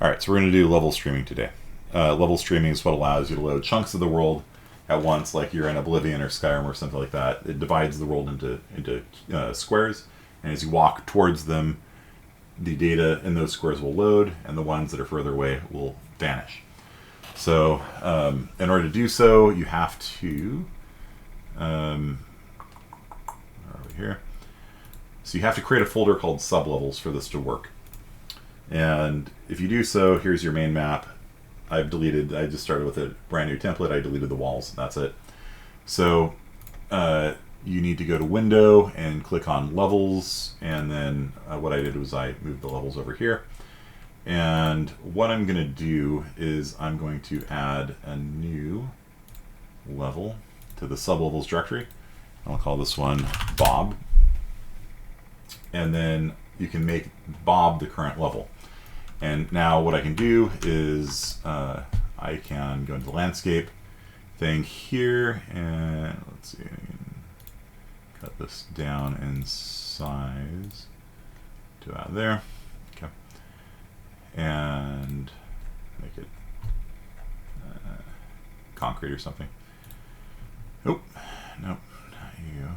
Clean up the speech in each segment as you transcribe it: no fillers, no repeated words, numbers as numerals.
All right, so we're going to do level streaming today. Level streaming is what allows you to load chunks of the world at once, like you're in Oblivion or Skyrim or something like that. It divides the world into squares, and as you walk towards them, the data in those squares will load, and the ones that are further away will vanish. So, in order to do so, you have to over here. So you have to create a folder called sublevels for this to work. And if you do so, here's your main map. I just started with a brand new template. I deleted the walls, and that's it. So you need to go to Window and click on Levels, and then what I did was I moved the levels over here. And what I'm going to do is I'm going to add a new level to the sublevels directory. I'll call this one Bob. And then you can make Bob the current level. And now what I can do is I can go into the landscape thing here, and let's see, I can cut this down in size to out there. Okay. And make it concrete or something. Nope, not you.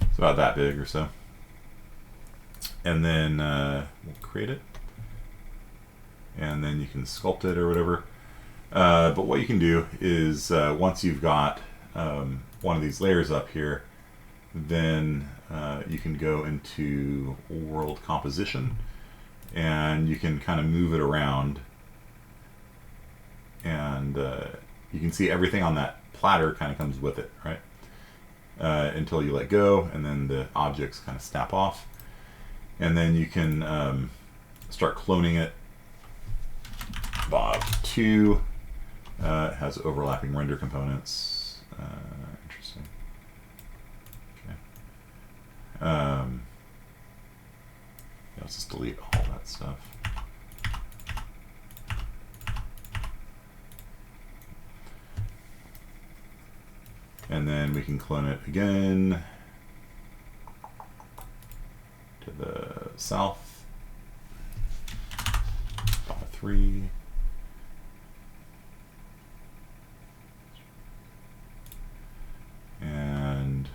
It's about that big or so. And then we'll create it. And then you can sculpt it or whatever. But what you can do is once you've got one of these layers up here, then you can go into world composition, and you can kind of move it around, and you can see everything on that platter kind of comes with it, right? Until you let go, and then the objects kind of snap off, and then you can start cloning it. Bob 2 has overlapping render components. Interesting. Okay. Let's just delete all that stuff. And then we can clone it again to the south. Bob 3. And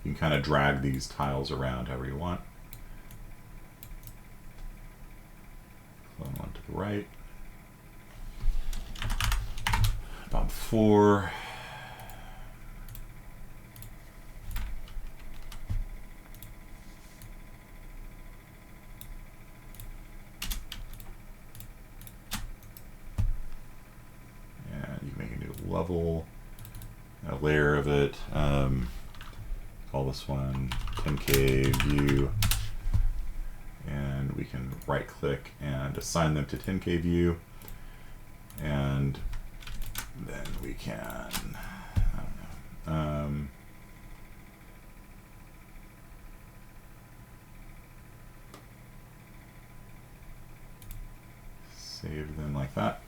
you can kind of drag these tiles around however you want. Clone one to the right. Bob 4. And you can make a new level, a layer of it. Call this one 10K view. And we can right click and assign them to 10K view. And then we can, I don't know, save them like that.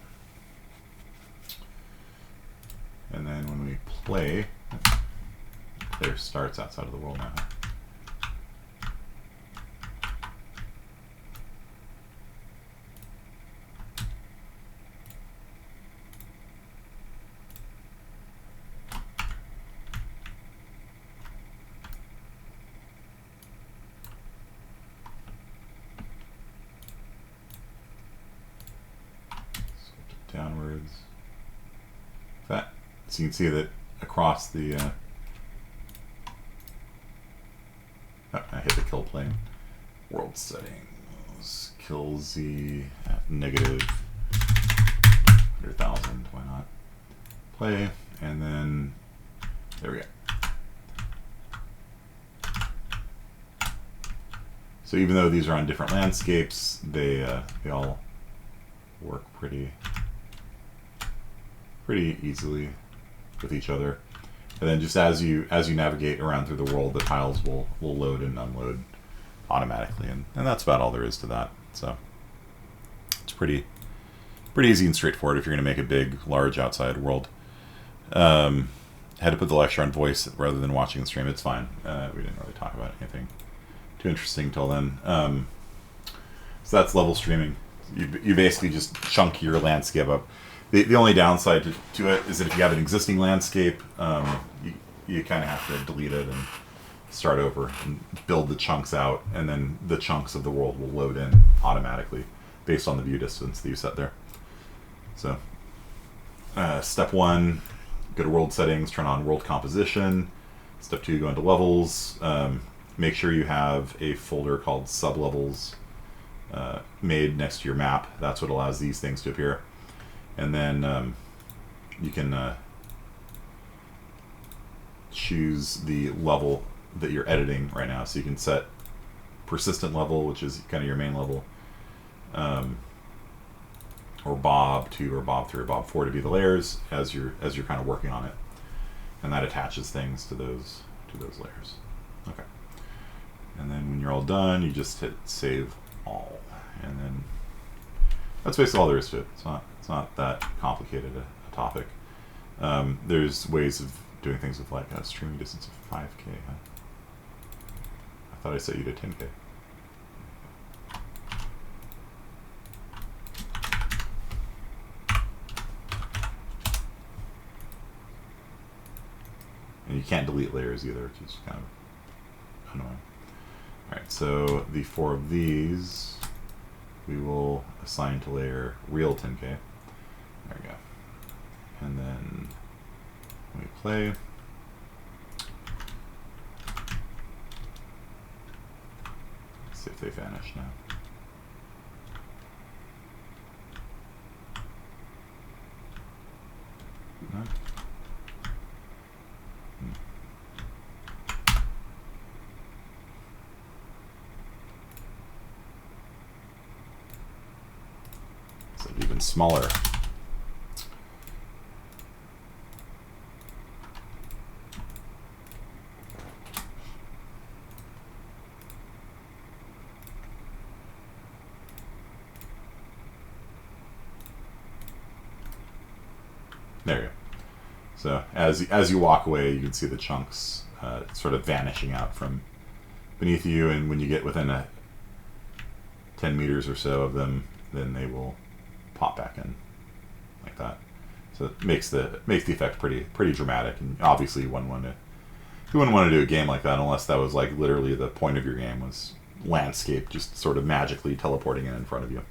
And then when we play, the player starts outside of the world now. Downwards. That. So you can see that across the oh, I hit the kill plane. World settings. Kill Z at negative 100,000. Why not? Play, and then there we go. So even though these are on different landscapes, they all work pretty easily with each other. And then just as you navigate around through the world, the tiles will load and unload automatically, and that's about all there is to that. So pretty easy and straightforward if you're going to make a big, large outside world. Had to put the lecture on voice rather than watching the stream. It's fine. We didn't really talk about anything too interesting till then. So that's level streaming. You basically just chunk your landscape up. The only downside to it is that if you have an existing landscape, you kind of have to delete it and start over and build the chunks out, and then the chunks of the world will load in automatically based on the view distance that you set there. So step 1, go to world settings, turn on world composition. Step 2, go into levels. Make sure you have a folder called sublevels made next to your map. That's what allows these things to appear. And then you can choose the level that you're editing right now. So you can set persistent level, which is kind of your main level, or Bob 2 or Bob 3 or Bob 4 to be the layers as you're kind of working on it, and that attaches things to those layers. Okay, and then when you're all done, you just hit save all, and then that's basically all there is to it. It's not that complicated a topic. There's ways of doing things with like a streaming distance of 5K. Huh? I thought I set you to 10K. And you can't delete layers either, which is kind of annoying. Alright, so the 4 of these we will assign to layer real 10K. There we go. And then when we play, let's see if they vanish now. No? So even smaller. There you go. So as you walk away, you can see the chunks sort of vanishing out from beneath you, and when you get within 10 meters or so of them, then they will pop back in like that. So it makes the effect pretty dramatic, and obviously you wouldn't want to do a game like that unless that was like literally the point of your game was landscape just sort of magically teleporting in front of you.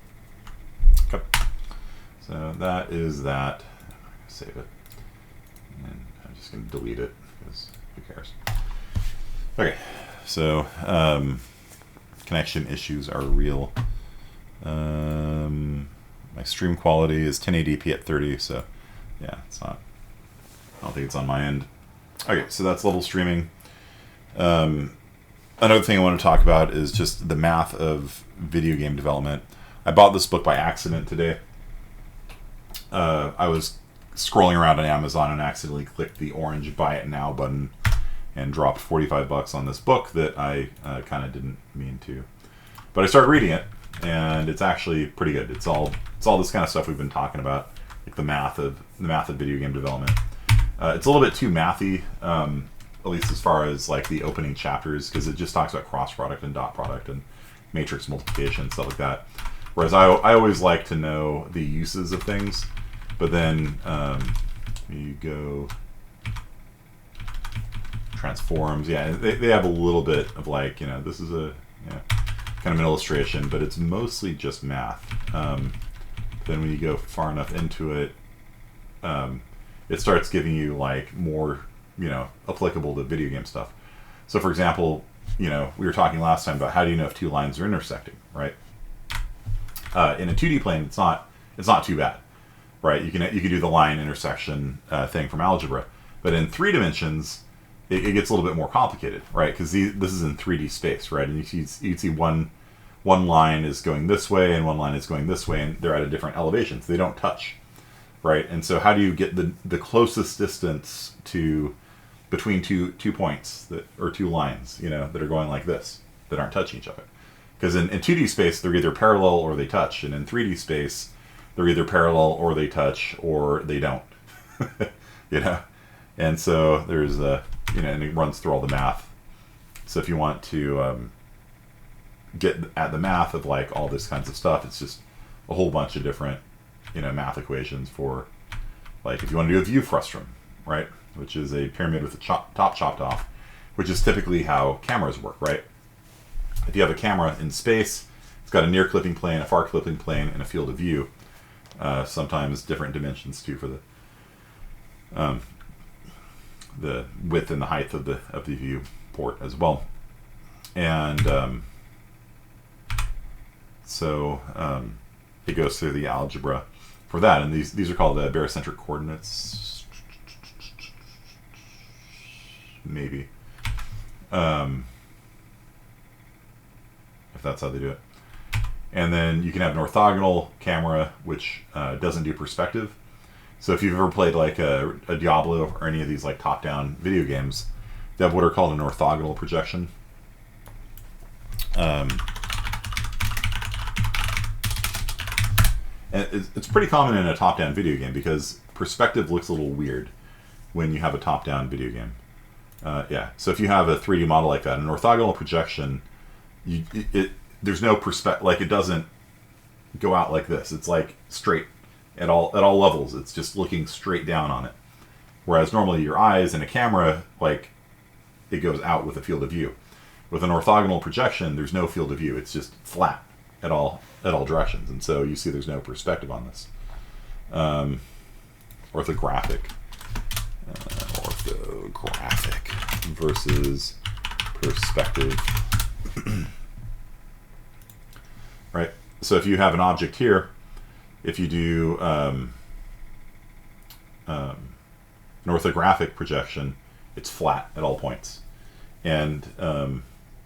Okay. So that is that. Save it, and I'm just going to delete it because who cares. Okay, so connection issues are real. My stream quality is 1080p at 30, so yeah, it's not. I don't think it's on my end. Okay, so that's level streaming. Another thing I want to talk about is just the math of video game development. I bought this book by accident today. I was scrolling around on Amazon and accidentally clicked the orange buy it now button and dropped $45 on this book that I kind of didn't mean to. But I started reading it, and it's actually pretty good. It's all this kind of stuff we've been talking about, like the math of video game development. It's a little bit too mathy, at least as far as like the opening chapters, because it just talks about cross product and dot product and matrix multiplication and stuff like that. Whereas I always like to know the uses of things. But then you go transforms. Yeah, they have a little bit of like, this is a kind of an illustration, but it's mostly just math. Then when you go far enough into it, it starts giving you like more, applicable to video game stuff. So for example, we were talking last time about how do you know if two lines are intersecting, right? In a 2D plane, it's not too bad. Right, you can do the line intersection thing from algebra, but in 3 dimensions, it gets a little bit more complicated, right? Because this is in 3D space, right? And you see one line is going this way and one line is going this way, and they're at a different elevation, so they don't touch, right? And so how do you get the closest distance between two points or two lines, that are going like this, that aren't touching each other? Because in 2D space, they're either parallel or they touch. And in 3D space, they're either parallel or they touch or they don't. You know? And so there's a, you know, and it runs through all the math. So if you want to get at the math of like all this kinds of stuff, it's just a whole bunch of different, you know, math equations for, like, if you want to do a view frustum, right? Which is a pyramid with the top chopped off, which is typically how cameras work, right? If you have a camera in space, it's got a near clipping plane, a far clipping plane, and a field of view. Sometimes different dimensions too for the width and the height of the viewport as well. And so it goes through the algebra for that, and these are called the barycentric coordinates, maybe. If that's how they do it. And then you can have an orthogonal camera, which doesn't do perspective. So if you've ever played like a Diablo or any of these like top-down video games, they have what are called an orthogonal projection. And it's pretty common in a top-down video game because perspective looks a little weird when you have a top-down video game. Yeah, so if you have a 3D model like that, an orthogonal projection, there's no perspective, like it doesn't go out like this. It's like straight at all levels. It's just looking straight down on it. Whereas normally your eyes in a camera, like, it goes out with a field of view. With an orthogonal projection, there's no field of view. It's just flat at all directions, and so you see there's no perspective on this. Orthographic versus perspective. Right. So if you have an object here, if you do an orthographic projection, it's flat at all points, and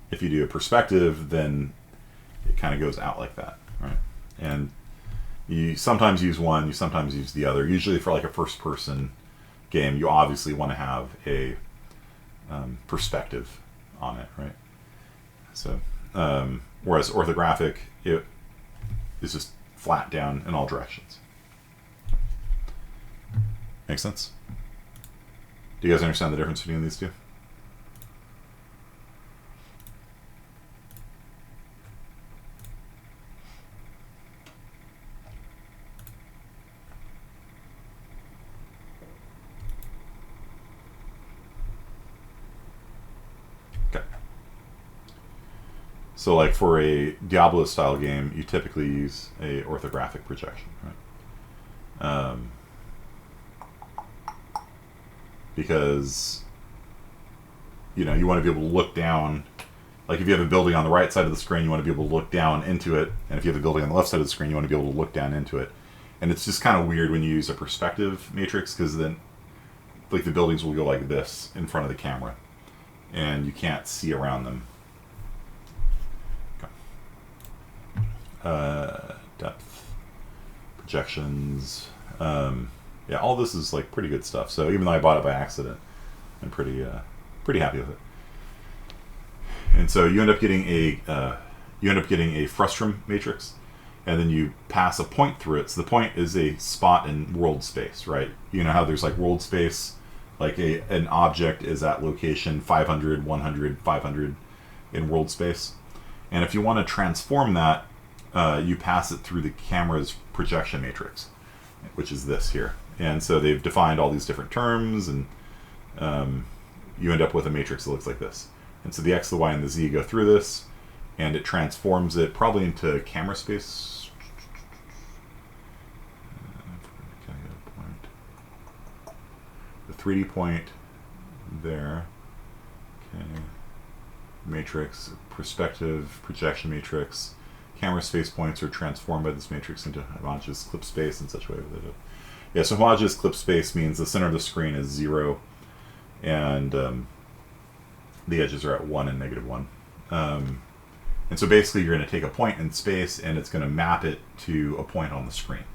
if you do a perspective, then it kind of goes out like that, right? And you sometimes use one, you sometimes use the other. Usually for like a first-person game, you obviously want to have a perspective on it, right? So, whereas orthographic, it is just flat down in all directions. Make sense? Do you guys understand the difference between these two? So like for a Diablo style game, you typically use a orthographic projection, right? Because, you know, you want to be able to look down, like if you have a building on the right side of the screen, you want to be able to look down into it, and if you have a building on the left side of the screen, you want to be able to look down into it. And it's just kind of weird when you use a perspective matrix, because then like the buildings will go like this in front of the camera, and you can't see around them. Depth, projections, yeah, all this is like pretty good stuff. So even though I bought it by accident, I'm pretty happy with it. And so you end up getting a frustum matrix, and then you pass a point through it. So the point is a spot in world space, right? You know how there's like world space, like an object is at location 500, 100, 500 in world space, and if you want to transform that, you pass it through the camera's projection matrix, which is this here. And so they've defined all these different terms, and you end up with a matrix that looks like this. And so the X, the Y, and the Z go through this, and it transforms it probably into camera space. The 3D point there. Okay. Matrix, perspective, projection matrix. Camera space points are transformed by this matrix into homogeneous clip space in such a way that it... Yeah, so homogeneous clip space means the center of the screen is 0, and the edges are at 1 and -1. And so basically you're going to take a point in space, and it's going to map it to a point on the screen.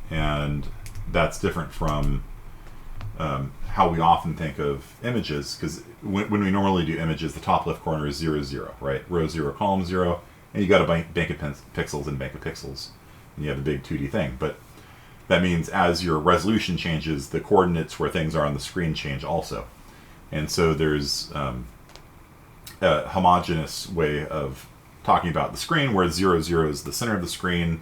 And that's different from how we often think of images, because when we normally do images, the top left corner is 0, 0, right? Row 0, column 0, and you got a bank of pixels and bank of pixels, and you have a big 2D thing. But that means as your resolution changes, the coordinates where things are on the screen change also. And so there's a homogeneous way of talking about the screen, where 0, 0 is the center of the screen,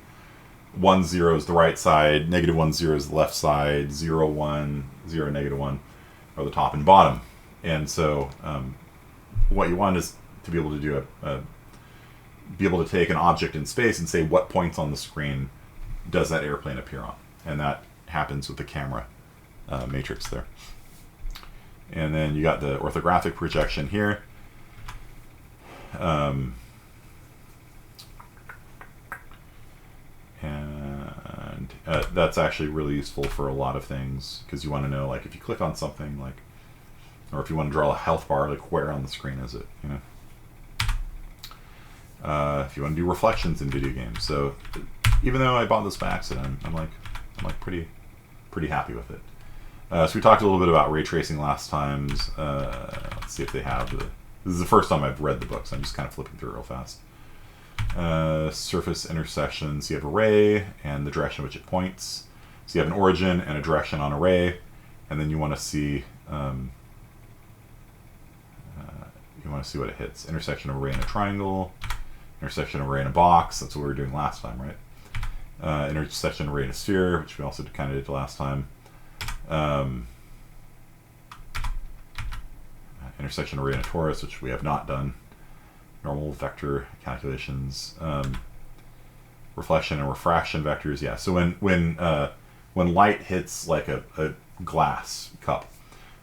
1, 0 is the right side, -1, 0 is the left side, 0, 1, 0, -1 are the top and bottom. And so what you want is to be able to do be able to take an object in space and say what points on the screen does that airplane appear on. And that happens with the camera matrix there. And then you got the orthographic projection here. And that's actually really useful for a lot of things, because you want to know, like, if you click on something, like, or if you want to draw a health bar, like, where on the screen is it, you know? If you want to do reflections in video games. So even though I bought this by accident, I'm like pretty happy with it. So we talked a little bit about ray tracing last time. Let's see if they have this is the first time I've read the book, so I'm just kind of flipping through it real fast. Surface intersections, you have a ray and the direction in which it points. So you have an origin and a direction on a ray, and then you want to see what it hits. Intersection of a ray in a triangle, intersection of a ray in a box, that's what we were doing last time, right? Intersection of a ray in a sphere, which we also kind of did last time. Intersection of a ray in a torus, which we have not done. Normal vector calculations. Reflection and refraction vectors, yeah. So when light hits like a glass cup,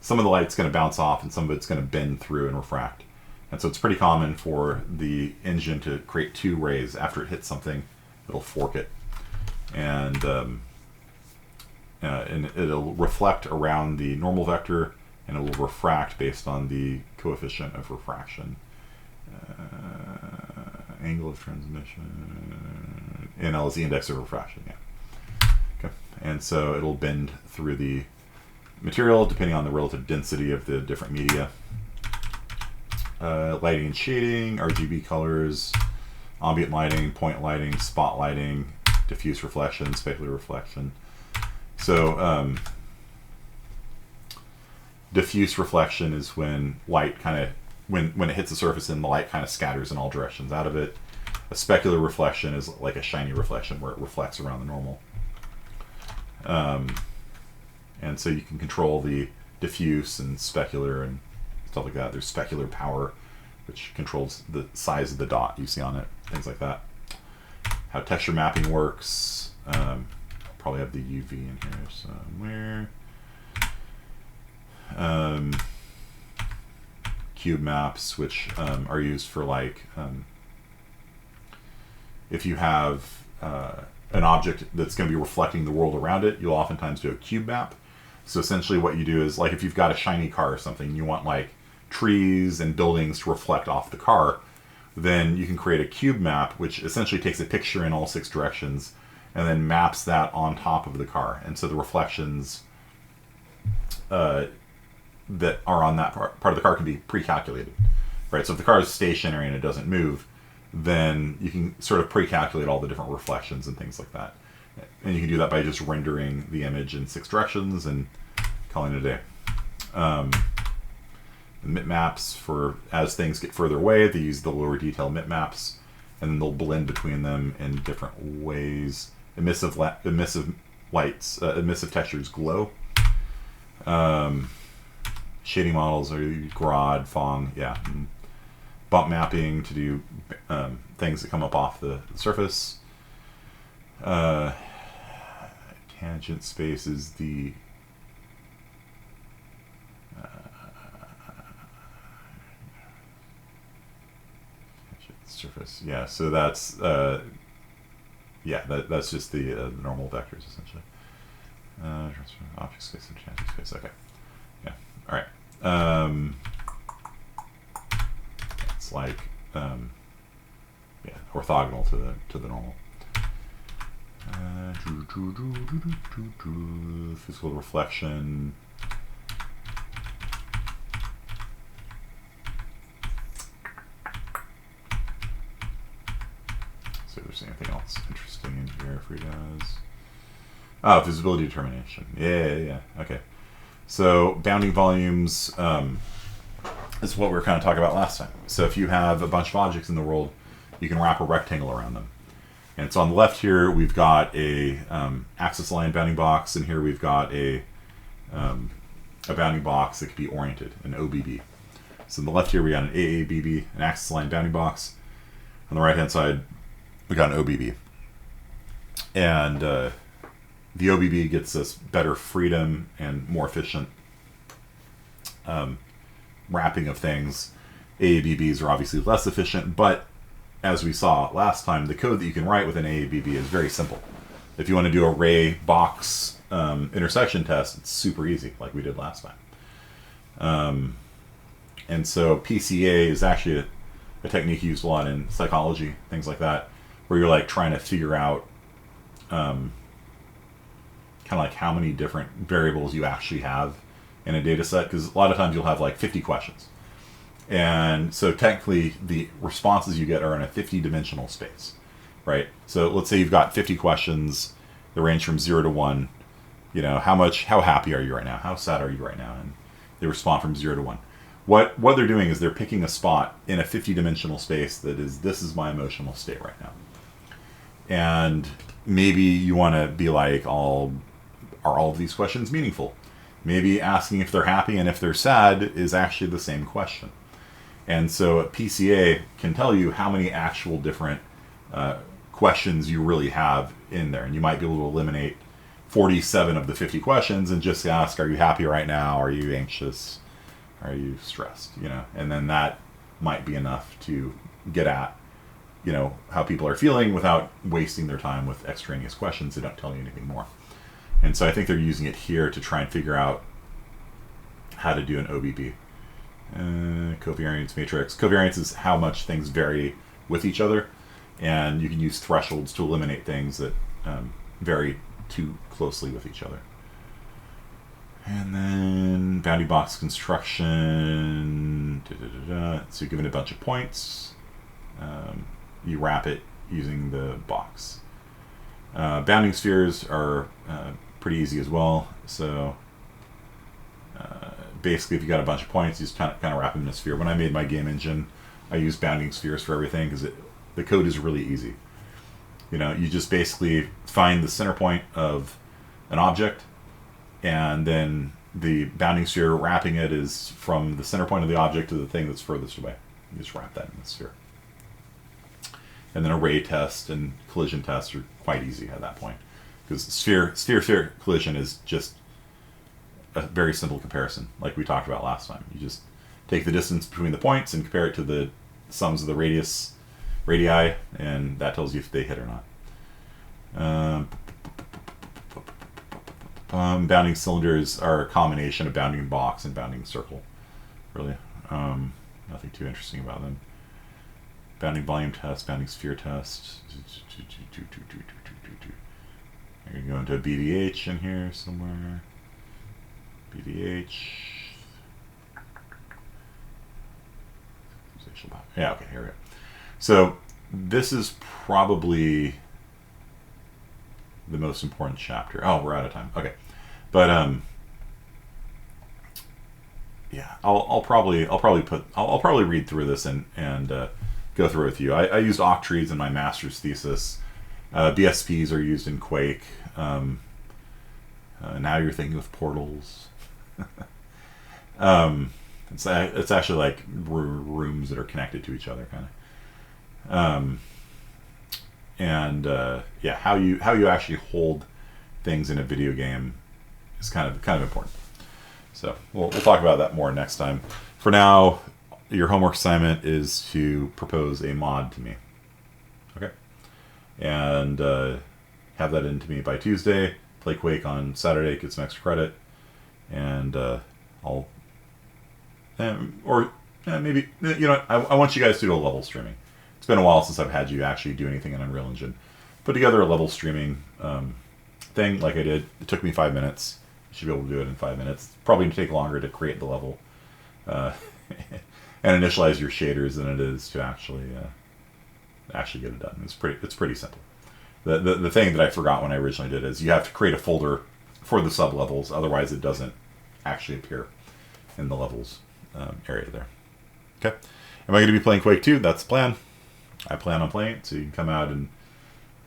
some of the light's going to bounce off and some of it's going to bend through and refract. And so it's pretty common for the engine to create two rays. After it hits something, it'll fork it. And it'll reflect around the normal vector, and it will refract based on the coefficient of refraction. Angle of transmission. NL is the index of refraction, yeah. Okay. And so it'll bend through the material depending on the relative density of the different media. Lighting and shading, RGB colors, ambient lighting, point lighting, spot lighting, diffuse reflection, specular reflection. So diffuse reflection is when light kind of, when it hits the surface and the light kind of scatters in all directions out of it. A specular reflection is like a shiny reflection where it reflects around the normal. And so you can control the diffuse and specular and stuff like that. There's specular power, which controls the size of the dot you see on it, things like that. How texture mapping works. Probably have the UV in here somewhere. Cube maps, which are used for, like, if you have an object that's going to be reflecting the world around it, you'll oftentimes do a cube map. So essentially what you do is, like, if you've got a shiny car or something, you want, like, trees and buildings to reflect off the car, then you can create a cube map, which essentially takes a picture in all 6 directions and then maps that on top of the car. And so the reflections that are on that part of the car can be pre-calculated, right? So if the car is stationary and it doesn't move, then you can sort of pre-calculate all the different reflections and things like that. And you can do that by just rendering the image in 6 directions and calling it a day. The maps, for as things get further away, they use the lower detail maps, and then they'll blend between them in different ways. Emissive lights, emissive textures glow. Shading models are Grad, Phong, yeah. And bump mapping to do things that come up off the surface. Tangent space is the surface. Yeah, so that's that's just the normal vectors essentially. Object space and tangent space. Okay. Yeah. All right. It's like orthogonal to the normal. Physical reflection. here? Oh, visibility determination. Yeah. Okay. So bounding volumes is what we were kind of talking about last time. So if you have a bunch of objects in the world, you can wrap a rectangle around them. And so on the left here, we've got a axis line bounding box, and here we've got a bounding box that could be oriented, an OBB. So on the left here, we got an AABB, an axis line bounding box. On the right-hand side, we got an OBB. And the OBB gets us better freedom and more efficient wrapping of things. AABBs are obviously less efficient, but as we saw last time, the code that you can write with an AABB is very simple. If you want to do a ray box intersection test, it's super easy, like we did last time. And so PCA is actually a technique used a lot in psychology, things like that, where you're like trying to figure out kind of like how many different variables you actually have in a data set, because a lot of times you'll have like 50 questions. And so technically the responses you get are in a 50-dimensional space, right? So let's say you've got 50 questions that range from 0 to 1. You know, how happy are you right now? How sad are you right now? And they respond from 0 to 1. What they're doing is they're picking a spot in a 50-dimensional space that is, this is my emotional state right now. And maybe you want to be like, are all of these questions meaningful? Maybe asking if they're happy and if they're sad is actually the same question. And so PCA can tell you how many actual different questions you really have in there. And you might be able to eliminate 47 of the 50 questions and just ask, are you happy right now? Are you anxious? Are you stressed? You know, and then that might be enough to get at, you know, how people are feeling without wasting their time with extraneous questions that don't tell you anything more. And so I think they're using it here to try and figure out how to do an OBB. Covariance matrix. Covariance is how much things vary with each other, and you can use thresholds to eliminate things that vary too closely with each other. And then bounding box construction. So you're given a bunch of points. You wrap it using the box. Bounding spheres are pretty easy as well. So basically, if you got a bunch of points, you just kind of wrap them in a sphere. When I made my game engine, I used bounding spheres for everything because the code is really easy. You know, you just basically find the center point of an object, and then the bounding sphere wrapping it is from the center point of the object to the thing that's furthest away. You just wrap that in the sphere. And then array test and collision test are quite easy at that point, because sphere collision is just a very simple comparison, like we talked about last time. You just take the distance between the points and compare it to the sums of the radii, and that tells you if they hit or not. Bounding cylinders are a combination of bounding box and bounding circle, really. Nothing too interesting about them. Bounding volume test, bounding sphere test. I'm going to go into a BDH in here somewhere. BDH. Yeah, okay, here we go. So this is probably the most important chapter. Oh, we're out of time. Okay, but yeah, I'll probably read through this and go through it with you. I used octrees in my master's thesis. BSPs are used in Quake. Now you're thinking of portals. It's actually like rooms that are connected to each other, kind of. Yeah, how you actually hold things in a video game is kind of important. So we'll talk about that more next time. For now, your homework assignment is to propose a mod to me. Okay, and have that in to me by Tuesday. Play Quake on Saturday, get some extra credit, and I'll maybe, you know, I want you guys to do a level streaming. It's been a while since I've had you actually do anything in Unreal Engine. Put together a level streaming thing like I did. It took me 5 minutes. You should be able to do it in 5 minutes. It's probably going to take longer to create the level and initialize your shaders than it is to actually get it done. It's pretty simple. The thing that I forgot when I originally did is you have to create a folder for the sub-levels, otherwise it doesn't actually appear in the levels area there. Okay. Am I going to be playing Quake 2? That's the plan. I plan on playing it, so you can come out and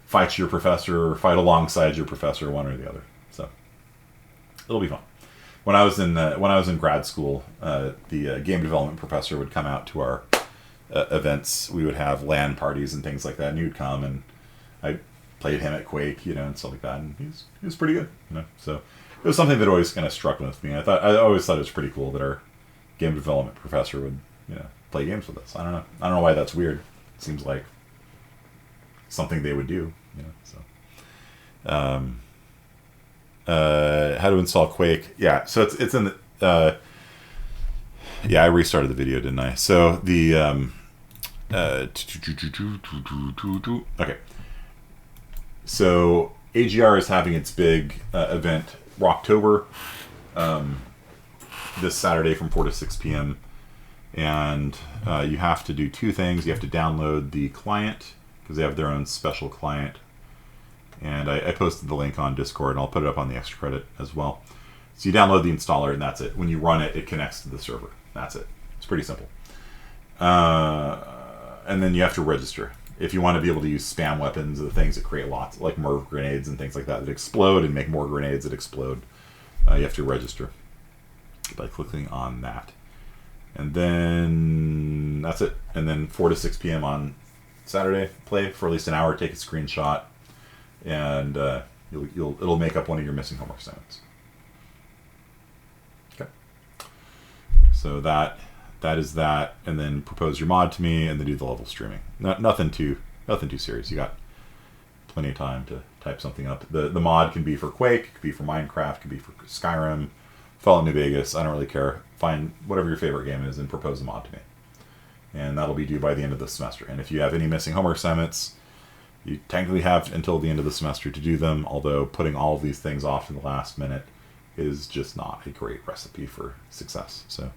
fight your professor or fight alongside your professor, one or the other. So it'll be fun. When I was in grad school, the game development professor would come out to our events. We would have LAN parties and things like that, and he would come, and I played him at Quake, and stuff like that, and he was pretty good, So it was something that always kind of struck with me. I always thought it was pretty cool that our game development professor would play games with us. I don't know why that's weird. It seems like something they would do, So how to install Quake? Yeah, so it's in the yeah, I restarted the video, didn't I? So the okay. So AGR is having its big event Rocktober this Saturday from 4 to 6 p.m. And you have to do two things. You have to download the client because they have their own special client. And I posted the link on Discord, and I'll put it up on the extra credit as well. So you download the installer, and that's it. When you run it, it connects to the server. That's it. It's pretty simple. And then you have to register. If you want to be able to use spam weapons, the things that create lots, like MRV grenades and things like that explode and make more grenades that explode, you have to register by clicking on that. And then that's it. And then 4 to 6 p.m. on Saturday, play for at least an hour, take a screenshot, and it'll make up one of your missing homework assignments. Okay. So that is that, and then propose your mod to me, and then do the level streaming. Nothing too serious. You got plenty of time to type something up. The mod can be for Quake, it could be for Minecraft, it could be for Skyrim, Fallout New Vegas. I don't really care. Find whatever your favorite game is and propose a mod to me, and that'll be due by the end of the semester. And if you have any missing homework assignments, you technically have until the end of the semester to do them. Although putting all of these things off to the last minute is just not a great recipe for success. So.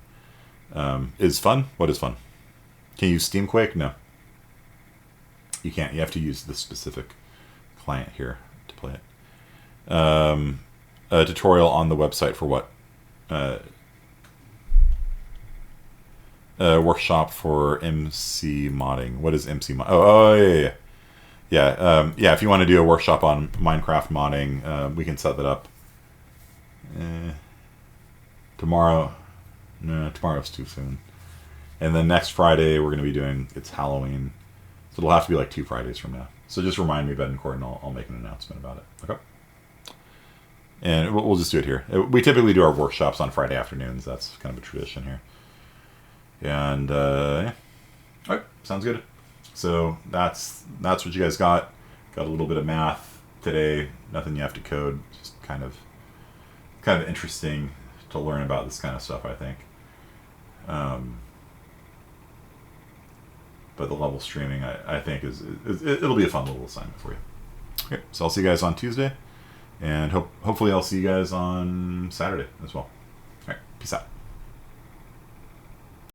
Is fun? What is fun? Can you use Steam Quake? No. You can't. You have to use the specific client here to play it. A tutorial on the website for what? Workshop for MC modding. What is MC mod? Oh, yeah. Yeah, if you want to do a workshop on Minecraft modding, we can set that up. Tomorrow... No, tomorrow's too soon. And then next Friday, we're going to be doing, it's Halloween. So it'll have to be like 2 Fridays from now. So just remind me, Betancourt, and I'll make an announcement about it. Okay? And we'll just do it here. We typically do our workshops on Friday afternoons. That's kind of a tradition here. And, yeah. All right, sounds good. So that's what you guys got. Got a little bit of math today. Nothing you have to code. Just kind of interesting to learn about this kind of stuff, I think. But the level streaming, I think, it'll be a fun little assignment for you. Okay, so I'll see you guys on Tuesday, and hopefully I'll see you guys on Saturday as well. All right, peace out.